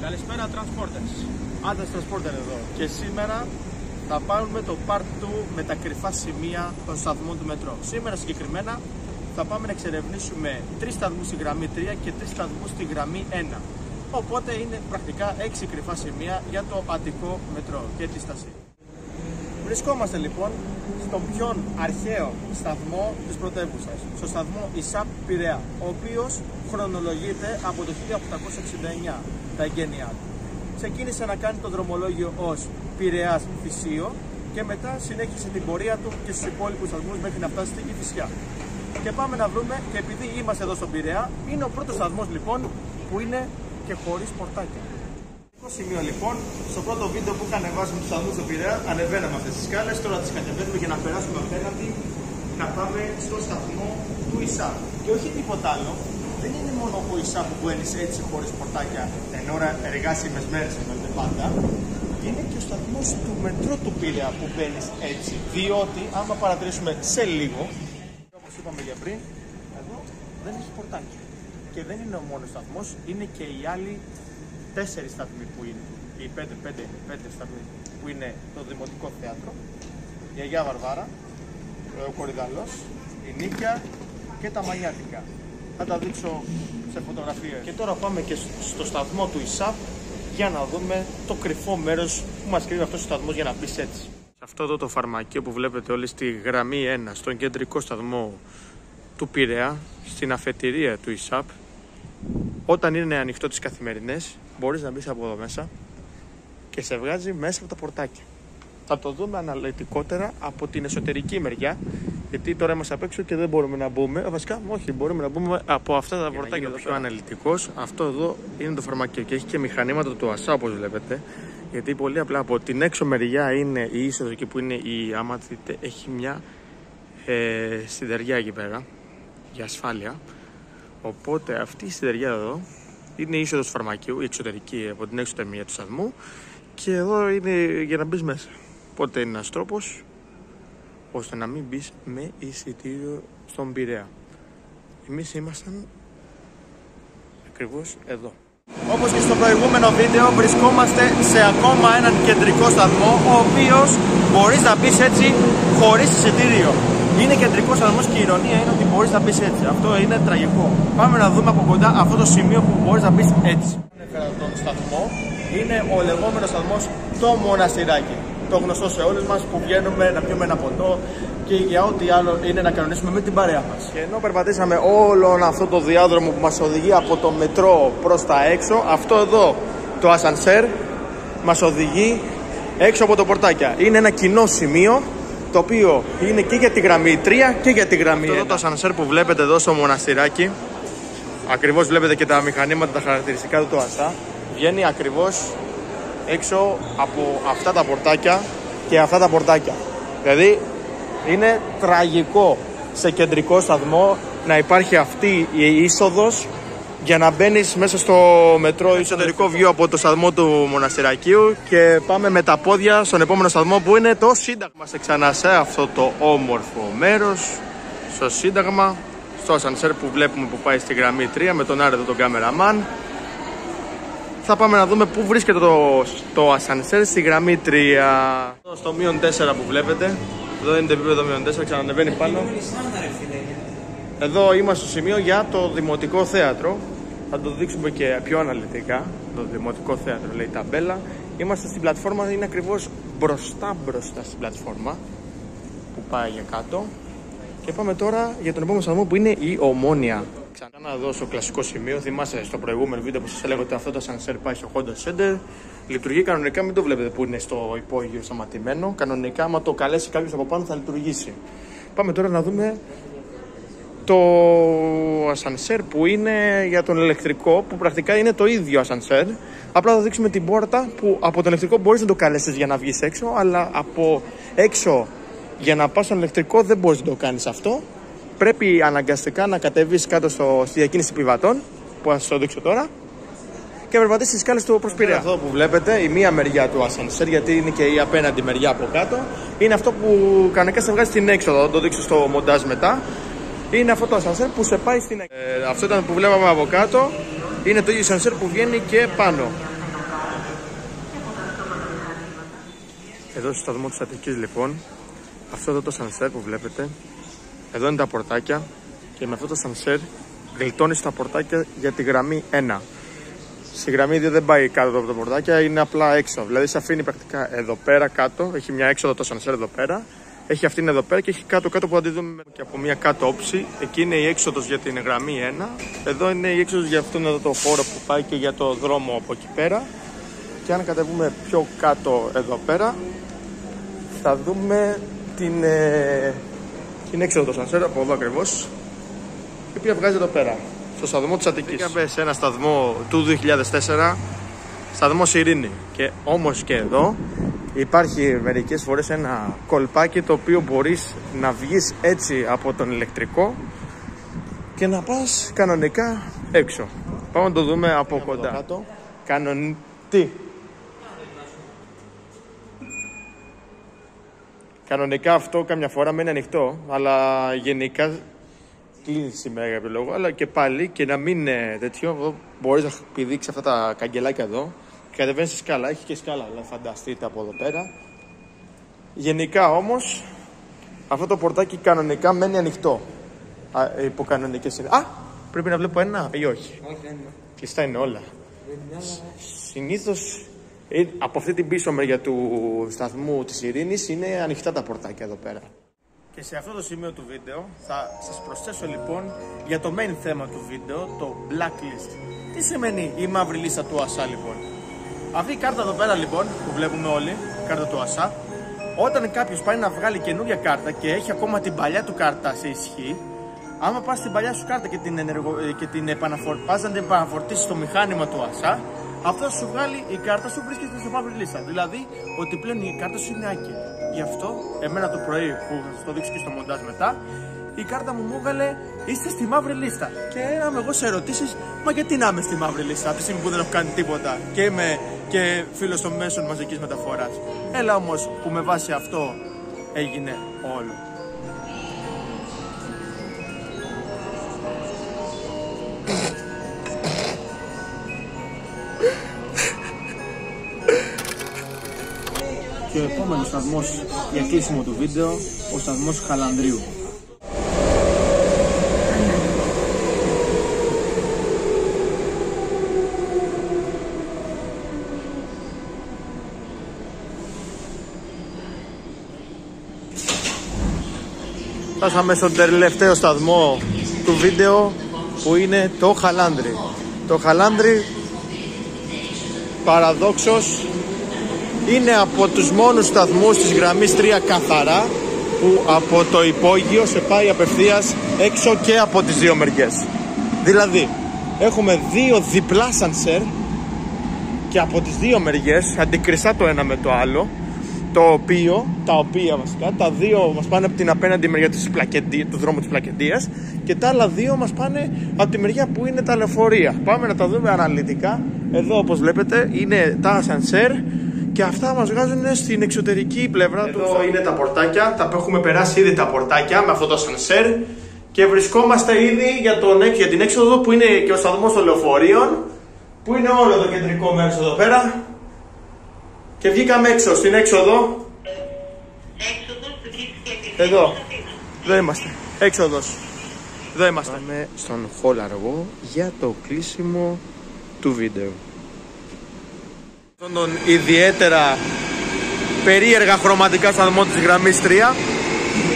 Καλησπέρα Transporters. Άντρας Transporter εδώ. Και σήμερα θα πάρουμε το Part 2 με τα κρυφά σημεία των σταθμών του μετρό. Σήμερα συγκεκριμένα θα πάμε να εξερευνήσουμε 3 σταθμούς στη γραμμή 3 και 3 σταθμούς στη γραμμή 1. Οπότε είναι πρακτικά 6 κρυφά σημεία για το Αττικό μετρό και τη στασία. Βρισκόμαστε λοιπόν στον πιο αρχαίο σταθμό της πρωτεύουσας, στο σταθμό ΙΣΑΠ Πειραιά, ο οποίος χρονολογείται από το 1869, τα εγγένειά του. Ξεκίνησε να κάνει το δρομολόγιο ως Πειραιάς Θησίο και μετά συνέχισε την πορεία του και στους υπόλοιπους σταθμούς μέχρι να φτάσει στην Κηφισιά. Και πάμε να βρούμε, και επειδή είμαστε εδώ στον Πειραιά, είναι ο πρώτος σταθμός λοιπόν που είναι και χωρίς πορτάκια. Στο σημείο λοιπόν, στο πρώτο βίντεο που είχα ανεβάσει με τους σταθμούς στον Πειραιά, ανεβαίναμε αυτές τις σκάλες, τώρα τις κατεβαίνουμε για να περάσουμε απέναντι να πάμε στο σταθμό του ΙΣΑΠ. Και όχι τίποτα άλλο, δεν είναι μόνο ο ΙΣΑΠ που μπαίνεις έτσι χωρίς πορτάκια εν ώρα εργάσιμες μέρες, εννοείται πάντα. Είναι και ο σταθμός του μετρό του Πειραιά που μπαίνεις έτσι. Διότι, άμα παρατηρήσουμε σε λίγο, όπως είπαμε για πριν, εδώ δεν έχει πορτάκια. Και δεν είναι ο μόνος σταθμός, είναι και οι άλλοι 4 σταθμοί που είναι. Οι 5 σταθμοί που είναι το Δημοτικό Θέατρο, η Αγία Βαρβάρα, ο Κορυδαλός, η Νίκαια και τα Μαγιάτικα. Θα τα δείξω σε φωτογραφία. Και τώρα πάμε και στο σταθμό του ΙΣΑΠ για να δούμε το κρυφό μέρος που μας κρύβει αυτός ο σταθμός για να μπεις έτσι. Σε αυτό εδώ το φαρμακείο που βλέπετε όλοι στη γραμμή 1, στον κεντρικό σταθμό του Πειραιά, στην αφετηρία του ΙΣΑΠ, όταν είναι ανοιχτό τις καθημερινές, μπορείς να μπεις από εδώ μέσα και σε βγάζει μέσα από τα πορτάκια. Θα το δούμε αναλυτικότερα από την εσωτερική μεριά, γιατί τώρα είμαστε απ' έξω και δεν μπορούμε να μπούμε. Βασικά, όχι, μπορούμε να μπούμε από αυτά τα πορτάκια. Πιο αναλυτικός, αυτό εδώ είναι το φαρμακείο και έχει και μηχανήματα του ΑΣΑ, όπως βλέπετε. Γιατί πολύ απλά από την έξω μεριά είναι η είσοδος εκεί που είναι η. Άμα δείτε, έχει μια σιδεριά εκεί πέρα για ασφάλεια. Οπότε αυτή η σιδεριά εδώ είναι η είσοδος του φαρμακείου, η εξωτερική από την έξω τεμία του σταθμού, και εδώ είναι για να μπεις μέσα. Οπότε είναι ένας τρόπος ώστε να μην μπεις με εισιτήριο στον Πειραιά. Εμείς ήμασταν ακριβώς εδώ. Όπως και στο προηγούμενο βίντεο, βρισκόμαστε σε ακόμα έναν κεντρικό σταθμό, ο οποίος μπορείς να μπεις έτσι χωρίς εισιτήριο. Είναι κεντρικό σταθμός και η ειρωνία είναι ότι μπορείς να μπεις έτσι. Αυτό είναι τραγικό. Πάμε να δούμε από κοντά αυτό το σημείο που μπορείς να μπεις έτσι. Ανέφερα τον σταθμό. Είναι ο λεγόμενος σταθμός το Μοναστηράκι. Το γνωστό σε όλους μας που βγαίνουμε να πιούμε ένα ποτό και για ό,τι άλλο είναι να κανονίσουμε με την παρέα μας. Και ενώ περπατήσαμε όλο αυτό το διάδρομο που μας οδηγεί από το μετρό προς τα έξω, αυτό εδώ το ασανσέρ μας οδηγεί έξω από το πορτάκια. Είναι ένα κοινό σημείο, το οποίο είναι και για τη γραμμή 3 και για τη γραμμή 1. Αυτό το ασανσέρ που βλέπετε εδώ στο Μοναστηράκι, ακριβώς βλέπετε και τα μηχανήματα, τα χαρακτηριστικά του το ΑΣΑ, βγαίνει ακριβώς έξω από αυτά τα πορτάκια και αυτά τα πορτάκια. Δηλαδή είναι τραγικό σε κεντρικό σταθμό να υπάρχει αυτή η είσοδος για να μπαίνεις μέσα στο μετρό. Εσωτερικό view από το σταθμό του Μοναστηρακίου και πάμε με τα πόδια στον επόμενο σταθμό που είναι το Σύνταγμα. Είμαστε ξανά σε αυτό το όμορφο μέρος, στο Σύνταγμα, στο ασανσέρ που βλέπουμε που πάει στη γραμμή 3 με τον Άρη εδώ τον κάμεραμαν. Θα πάμε να δούμε πού βρίσκεται το ασανσέρ στη γραμμή 3. Στο μείον 4 που βλέπετε, εδώ είναι το επίπεδο μείον 4, ξανανεβαίνει πάνω. Εδώ είμαστε στο σημείο για το Δημοτικό Θέατρο. Θα το δείξουμε και πιο αναλυτικά. Το Δημοτικό Θέατρο λέει ταμπέλα. Είμαστε στην πλατφόρμα, είναι ακριβώς μπροστά στην πλατφόρμα που πάει για κάτω. Και πάμε τώρα για τον επόμενο σταθμό που είναι η Ομόνοια. Ξανά εδώ στο κλασικό σημείο, θυμάστε στο προηγούμενο βίντεο που σας έλεγα ότι αυτό το ασανσέρ πάει στο Honda Center. Λειτουργεί κανονικά, μην το βλέπετε που είναι στο υπόγειο σταματημένο. Κανονικά, άμα το καλέσει κάποιος από πάνω θα λειτουργήσει. Πάμε τώρα να δούμε το ασανσέρ που είναι για τον ηλεκτρικό, που πρακτικά είναι το ίδιο ασανσέρ. Απλά θα δείξουμε την πόρτα που από τον ηλεκτρικό μπορείς να το καλέσεις για να βγεις έξω, αλλά από έξω για να πας στον ηλεκτρικό δεν μπορείς να το κάνεις αυτό. Πρέπει αναγκαστικά να κατεβείς κάτω στη διακίνηση επιβατών, που θα σας το δείξω τώρα, και περπατήσεις στις σκάλες του προς Πειραιά. Αυτό που βλέπετε, η μία μεριά του ασανσέρ, γιατί είναι και η απέναντι μεριά από κάτω, είναι αυτό που κανονικά σε βγάζει στην έξοδο. Θα το δείξω στο μοντάζ μετά. Είναι αυτό το ασανσέρ που σε πάει στην έξοδο. Αυτό ήταν που βλέπαμε από κάτω. Είναι το ίδιο ασανσέρ που βγαίνει και πάνω. Εδώ στο σταθμό της Αττικής λοιπόν, αυτό εδώ το σανσέρ που βλέπετε, εδώ είναι τα πορτάκια και με αυτό το σανσέρ γλιτώνεις τα πορτάκια για τη γραμμή 1. Στη γραμμή 2 δεν πάει κάτω από τα πορτάκια, είναι απλά έξω. Δηλαδή σε αφήνει πρακτικά εδώ πέρα κάτω, έχει μια έξοδο το σανσέρ εδώ πέρα, έχει αυτήν εδώ πέρα και έχει κάτω που αντιδούμε και από μια κάτω όψη. Εκεί είναι η έξοδος για την γραμμή 1. Εδώ είναι η έξοδος για αυτόν εδώ το χώρο που πάει και για το δρόμο από εκεί πέρα. Και αν κατεβούμε πιο κάτω εδώ πέρα, θα δούμε την έξοδο του σανσέρ από εδώ ακριβώς, η οποία βγάζει εδώ πέρα, στο σταθμό της Αττικής. Πήγαμε σε ένα σταθμό του 2004, σταθμό Ειρήνη. Και όμως και εδώ υπάρχει μερικές φορές ένα κολπάκι το οποίο μπορείς να βγεις έτσι από τον ηλεκτρικό και να πας κανονικά έξω. Πάμε να το δούμε από κοντά. Τι? Κανονικά αυτό καμιά φορά μένει ανοιχτό, αλλά γενικά κλείνει σήμερα για κάποιο λόγο. Αλλά και πάλι και να μην είναι τέτοιο, εδώ μπορείς να πηδήξεις αυτά τα καγκελάκια εδώ και κατεβαίνεις στη σκάλα. Έχει και σκάλα, δηλαδή φανταστείτε από εδώ πέρα. Γενικά όμως αυτό το πορτάκι κανονικά μένει ανοιχτό. Υπό κανονικές συνθήκες. Πρέπει να βλέπω ένα ή όχι? Όχι, δεν είναι. Κλειστά είναι όλα. Συνήθως από αυτή την πίσω μεριά του σταθμού της Ειρήνης είναι ανοιχτά τα πορτάκια εδώ πέρα. Και σε αυτό το σημείο του βίντεο θα σας προσθέσω λοιπόν για το main θέμα του βίντεο, το blacklist. Τι σημαίνει η μαύρη λίστα του ΑΣΑ λοιπόν? Αυτή η κάρτα εδώ πέρα λοιπόν που βλέπουμε όλοι, η κάρτα του ΑΣΑ, όταν κάποιος πάει να βγάλει καινούργια κάρτα και έχει ακόμα την παλιά του κάρτα σε ισχύ, άμα πας στην παλιά σου κάρτα και την επαναφορτίσεις στο μηχάνημα του ΑΣΑ, αυτό θα σου βγάλει η κάρτα σου, βρίσκεται στη μαύρη λίστα. Δηλαδή ότι πλέον η κάρτα σου είναι άκυρη. Γι' αυτό, εμένα το πρωί που θα σας το δείξω και στο μοντάζ μετά, η κάρτα μου έβγαλε είστε στη μαύρη λίστα. Και είμαι εγώ σε ερωτήσεις, μα γιατί να είμαι στη μαύρη λίστα, από τη στιγμή που δεν έχω κάνει τίποτα και είμαι και φίλος των μέσων μαζικής μεταφοράς. Έλα όμως που με βάση αυτό έγινε όλο. Και ο επόμενος σταθμός για κλείσιμο του βίντεο, ο σταθμός Χαλανδρίου. Φτάσαμε στον τελευταίο σταθμό του βίντεο που είναι το Χαλάνδρι. Το Χαλάνδρι παραδόξως είναι από τους μόνους σταθμούς της γραμμής 3 καθαρά που από το υπόγειο σε πάει απευθείας έξω και από τις δύο μεριές. Δηλαδή έχουμε δύο διπλά σανσέρ και από τις δύο μεριές αντικριστά το ένα με το άλλο, τα οποία βασικά τα δύο μας πάνε από την απέναντι μεριά του δρόμου της Πλακεντίας και τα άλλα δύο μας πάνε από τη μεριά που είναι τα λεωφορεία. Πάμε να τα δούμε αναλυτικά. Εδώ όπως βλέπετε είναι τα ασανσέρ και αυτά μας βγάζουν στην εξωτερική πλευρά του. Εδώ είναι τα πορτάκια, τα έχουμε περάσει ήδη τα πορτάκια με αυτό το ασανσέρ και βρισκόμαστε ήδη για την έξοδο που είναι και ο σταθμός των λεωφορείων, που είναι όλο το κεντρικό μέρος εδώ πέρα. Και βγήκαμε έξω, στην έξοδο. Εδώ. Εδώ είμαστε. Έξοδος. Εδώ είμαστε. Πάμε στον χόλαργο για το κλείσιμο του βίντεο. Τον ιδιαίτερα περίεργα χρωματικά σταθμό της γραμμής 3.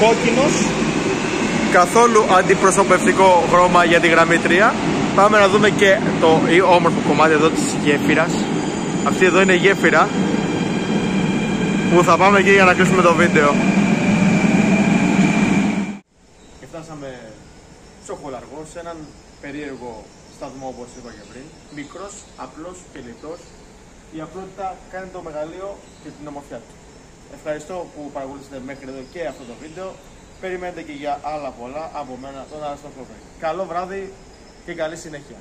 Κόκκινος. Καθόλου αντιπροσωπευτικό χρώμα για τη γραμμή 3. Πάμε να δούμε και το όμορφο κομμάτι εδώ της γέφυρας. Αυτή εδώ είναι η γέφυρα που θα πάμε εκεί για να κλείσουμε το βίντεο. Και φτάσαμε στο χολαργό, σε έναν περίεργο σταθμό όπως είπα και πριν. Μικρός, απλός και λιτός. Η απλότητα κάνει το μεγαλείο και την ομορφιά του. Ευχαριστώ που παρακολουθήσατε μέχρι εδώ και αυτό το βίντεο. Περιμένετε και για άλλα πολλά από μένα, τον Αραστό Φλόβερ. Καλό βράδυ και καλή συνέχεια.